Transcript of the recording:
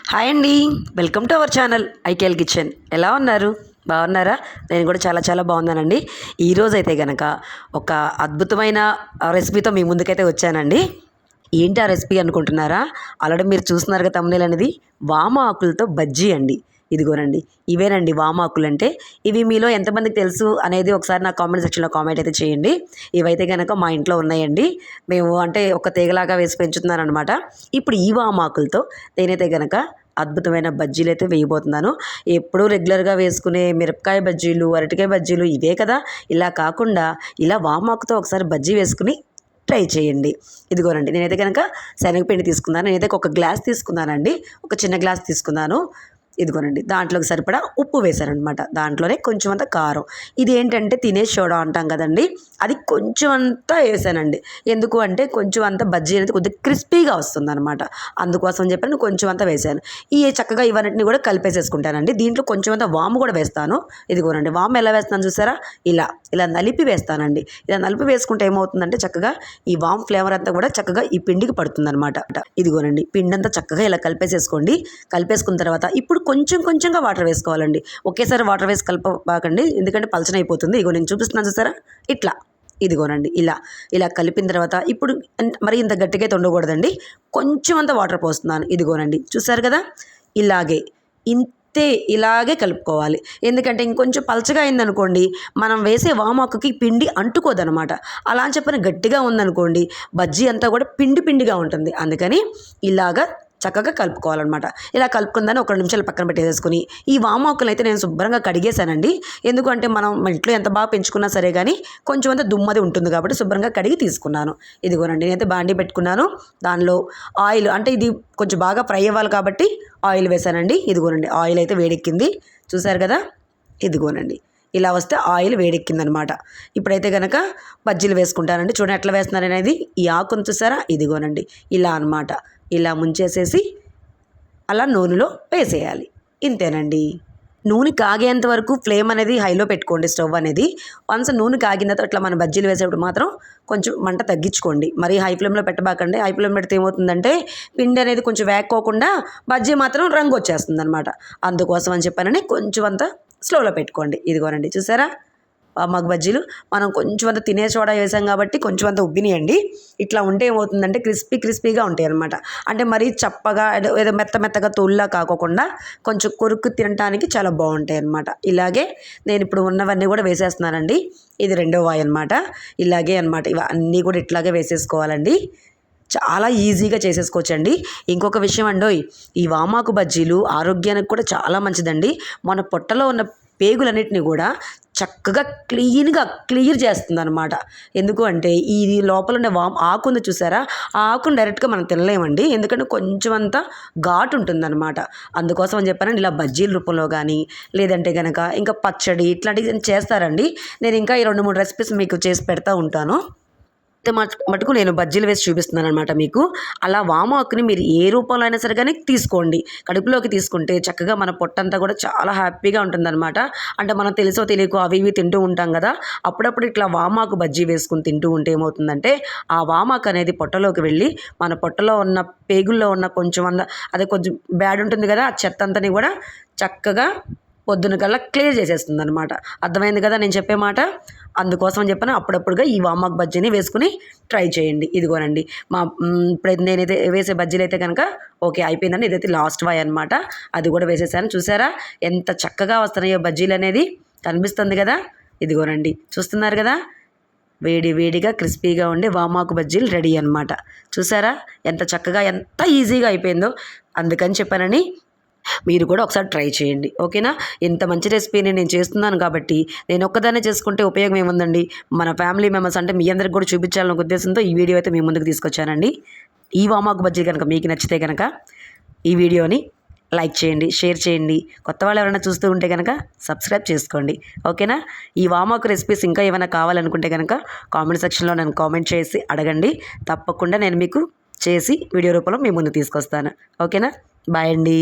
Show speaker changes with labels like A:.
A: Hi అండి. Welcome to our channel IKL kitchen. ఎలా ఉన్నారు? బాగున్నారా? నేను కూడా చాలా చాలా బాగున్నానండి. ఈరోజు అయితే గనక ఒక అద్భుతమైన రెసిపీతో మీ ముందుకైతే వచ్చానండి. ఏంటి ఆ రెసిపీ అనుకుంటున్నారా? ఆల్రెడీ మీరు చూస్తున్నారుగా తమ్మునేల్ అనేది వామ ఆకులతో బజ్జీ అండి. ఇదిగోనండి, ఇవేనండి వామాకులు అంటే. ఇవి మీలో ఎంతమందికి తెలుసు అనేది ఒకసారి నా కామెంట్ సెక్షన్లో కామెంట్ అయితే చేయండి. ఇవైతే కనుక మా ఇంట్లో ఉన్నాయండి. మేము అంటే ఒక తీగలాగా వేసి పెంచుతున్నాను అనమాట. ఇప్పుడు ఈ వామాకులతో నేనైతే కనుక అద్భుతమైన బజ్జీలు అయితే వేయబోతున్నాను. ఎప్పుడూ రెగ్యులర్గా వేసుకునే మిరపకాయ బజ్జీలు, అరటికాయ బజ్జీలు ఇవే కదా. ఇలా కాకుండా ఇలా వామాకుతో ఒకసారి బజ్జీ వేసుకుని ట్రై చేయండి. ఇదిగోనండి, నేనైతే కనుక శనగపిండి తీసుకున్నాను. నేనైతే ఒక గ్లాస్ తీసుకున్నానండి. ఒక చిన్న గ్లాస్ తీసుకున్నాను. ఇదిగోనండి, దాంట్లోకి సరిపడా ఉప్పు వేశానమాట. దాంట్లోనే కొంచెం అంత కారం. ఇది ఏంటంటే తినే సోడా అంటాం కదండి, అది కొంచెం అంతా వేసానండి. ఎందుకు అంటే కొంచెం అంత బజ్జీ అనేది కొద్దిగా క్రిస్పీగా వస్తుంది అనమాట. అందుకోసం చెప్పి నేను కొంచెం అంతా వేసాను. ఈ చక్కగా ఇవన్నిటిని కూడా కలిపేసేసుకుంటానండి. దీంట్లో కొంచెం అంత వాము కూడా వేస్తాను. ఇదిగోనండి, వాము ఎలా వేస్తాను చూసారా? ఇలా ఇలా నలిపి వేస్తానండి. ఇలా నలిపి వేసుకుంటే ఏమవుతుందంటే చక్కగా ఈ వామ్ ఫ్లేవర్ అంతా కూడా చక్కగా ఈ పిండికి పడుతుంది అనమాట. ఇదిగోనండి, పిండి అంతా చక్కగా ఇలా కలిపేసేసుకోండి. కలిపేసుకున్న తర్వాత ఇప్పుడు కొంచెం కొంచెంగా వాటర్ వేసుకోవాలండి. ఒకేసారి వాటర్ వేసి కలపబాకండి, ఎందుకంటే పలచన అయిపోతుంది. ఇగో నేను చూపిస్తున్నాను చూసారా? ఇట్లా ఇదిగోనండి, ఇలా ఇలా కలిపిన తర్వాత ఇప్పుడు మరి ఇంత గట్టిగా అయితే ఉండకూడదండి. కొంచెం అంత వాటర్ పోస్తున్నాను. ఇదిగోనండి, చూసారు కదా? ఇలాగే ఇంతే ఇలాగే కలుపుకోవాలి. ఎందుకంటే ఇంకొంచెం పలచగా అయిందనుకోండి, మనం వేసే వామాకుకి పిండి అంటుకోదనమాట. అలా అని చెప్పని గట్టిగా ఉందనుకోండి, బజ్జీ అంతా కూడా పిండి పిండిగా ఉంటుంది. అందుకని ఇలాగా చక్కగా కలుపుకోవాలన్నమాట. ఇలా కలుపుకుందని ఒక 2 నిమిషాలు పక్కన పెట్టేసుకుని ఈ వామాకులు అయితే నేను శుభ్రంగా కడిగేశానండి. ఎందుకంటే మనం మన ఇంట్లో ఎంత బాగా పెంచుకున్నా సరే కానీ కొంచెం అంతా దుమ్మది ఉంటుంది కాబట్టి శుభ్రంగా కడిగి తీసుకున్నాను. ఇదిగోనండి, నేనైతే బాండీ పెట్టుకున్నాను. దానిలో ఆయిల్ అంటే ఇది కొంచెం బాగా ఫ్రై అవ్వాలి కాబట్టి ఆయిల్ వేసానండి. ఇదిగోనండి, ఆయిల్ అయితే వేడెక్కింది. చూసారు కదా? ఇదిగోనండి, ఇలా వస్తే ఆయిల్ వేడెక్కిందనమాట. ఇప్పుడైతే కనుక బజ్జీలు వేసుకుంటానండి. చూడండి ఎట్లా వేస్తున్నారు అనేది. ఈ ఆకును చూసారా? ఇదిగోనండి, ఇలా అనమాట. ఇలా ముంచేసేసి అలా నూనెలో వేసేయాలి. ఇంతేనండి. నూనె కాగేంత వరకు ఫ్లేమ్ అనేది హైలో పెట్టుకోండి, స్టవ్ అనేది. వన్స్ నూనె కాగిన తర్వాత ఇట్లా మన బజ్జీలు వేసేటప్పుడు మాత్రం కొంచెం మంట తగ్గించుకోండి. మరీ హై ఫ్లేమ్లో పెట్టబాకండి. హై ఫ్లేమ్ పెడితే ఏమవుతుందంటే పిండి అనేది కొంచెం వేక్కోకుండా బజ్జీ మాత్రం రంగు వచ్చేస్తుంది అనమాట. అందుకోసం అని చెప్పానని కొంచెం అంతా స్లోలో పెట్టుకోండి. ఇదిగోనండి, చూసారా? మగ్ బజ్జీలు మనం కొంచెం అంత తినే సోడా వేసాం కాబట్టి కొంచెం అంత ఉబ్బినాయండి. ఇట్లా ఉంటే ఏమవుతుందంటే క్రిస్పీగా ఉంటాయి అనమాట. అంటే మరీ చప్పగా ఏదో మెత్తగా తోలులా కాకోకుండా కొంచెం కొరుక్కు తినడానికి చాలా బాగుంటాయి అనమాట. ఇలాగే నేను ఇప్పుడు ఉన్నవన్నీ కూడా వేసేస్తున్నానండి. ఇది రెండో వాయి అనమాట. ఇలాగే అనమాట, ఇవన్నీ కూడా ఇట్లాగే వేసేసుకోవాలండి. చాలా ఈజీగా చేసేసుకోవచ్చండి. ఇంకొక విషయం అండోయ్, ఈ వామాకు బజ్జీలు ఆరోగ్యానికి కూడా చాలా మంచిదండి. మన పొట్టలో ఉన్న పేగులన్నిటిని కూడా చక్కగా క్లియర్ చేస్తుంది అనమాట. ఎందుకు అంటే ఈ లోపల ఉండే ఆకు ఉంది చూసారా? ఆ ఆకును డైరెక్ట్గా మనం తినలేమండి, ఎందుకంటే కొంచెం అంతా ఘాటు ఉంటుందన్నమాట. అందుకోసం అని చెప్పాను ఇలా బజ్జీల రూపంలో కానీ లేదంటే కనుక ఇంకా పచ్చడి ఇట్లాంటివి చేస్తారండి. నేను ఇంకా ఈ 2-3 రెసిపీస్ మీకు చేసి పెడతా ఉంటాను. మటుకు నేను బజ్జీలు వేసి చూపిస్తున్నాను అనమాట మీకు. అలా వామాకుని మీరు ఏ రూపంలో అయినా సరే కానీ తీసుకోండి. కడుపులోకి తీసుకుంటే చక్కగా మన పొట్టంతా కూడా చాలా హ్యాపీగా ఉంటుందన్నమాట. అంటే మనం తెలుసో తెలియకో అవి ఇవి తింటూ ఉంటాం కదా, అప్పుడప్పుడు ఇట్లా వామాకు బజ్జీ వేసుకుని తింటూ ఉంటే ఏమవుతుందంటే ఆ వామాకు అనేది పొట్టలోకి వెళ్ళి మన పొట్టలో ఉన్న పేగుల్లో ఉన్న కొంచెం అదే కొంచెం బ్యాడ్ ఉంటుంది కదా, ఆ చెత్త అంతని కూడా చక్కగా పొద్దున కల్లా క్లియర్ చేసేస్తుంది అనమాట. అర్థమైంది కదా నేను చెప్పే మాట? అందుకోసం అని చెప్పాను అప్పుడప్పుడుగా ఈ వామాకు బజ్జీని వేసుకుని ట్రై చేయండి. ఇదిగోనండి, ఇప్పుడైతే నేనైతే వేసే బజ్జీలు అయితే కనుక ఓకే అయిపోయిందండి. ఇదైతే లాస్ట్ వాయ్ అనమాట. అది కూడా వేసేసాను. చూసారా ఎంత చక్కగా వస్తున్నాయో బజ్జీలు అనేది? కనిపిస్తుంది కదా? ఇదిగోనండి, చూస్తున్నారు కదా? వేడిగా క్రిస్పీగా ఉండే వామాకు బజ్జీలు రెడీ అనమాట. చూసారా ఎంత చక్కగా ఎంత ఈజీగా అయిపోయిందో? అందుకని చెప్పానని మీరు కూడా ఒకసారి ట్రై చేయండి, ఓకేనా? ఇంత మంచి రెసిపీని నేను చేస్తున్నాను కాబట్టి నేను ఒక్కదాన్నే చేసుకుంటే ఉపయోగం ఏముందండి? మన ఫ్యామిలీ మెంబర్స్ అంటే మీ అందరికి కూడా చూపించాలనే ఉద్దేశంతో ఈ వీడియో అయితే మీ ముందుకు తీసుకొచ్చానండి. ఈ వామాకు బజ్జీ కనుక మీకు నచ్చితే కనుక ఈ వీడియోని లైక్ చేయండి, షేర్ చేయండి. కొత్త వాళ్ళు ఎవరైనా చూస్తూ ఉంటే కనుక సబ్స్క్రైబ్ చేసుకోండి, ఓకేనా? ఈ వామాకు రెసిపీస్ ఇంకా ఏమైనా కావాలనుకుంటే కనుక కామెంట్ సెక్షన్లో నన్ను కామెంట్ చేసి అడగండి. తప్పకుండా నేను మీకు చేసి వీడియో రూపంలో మీ ముందు తీసుకొస్తాను, ఓకేనా? బాయ్ అండి.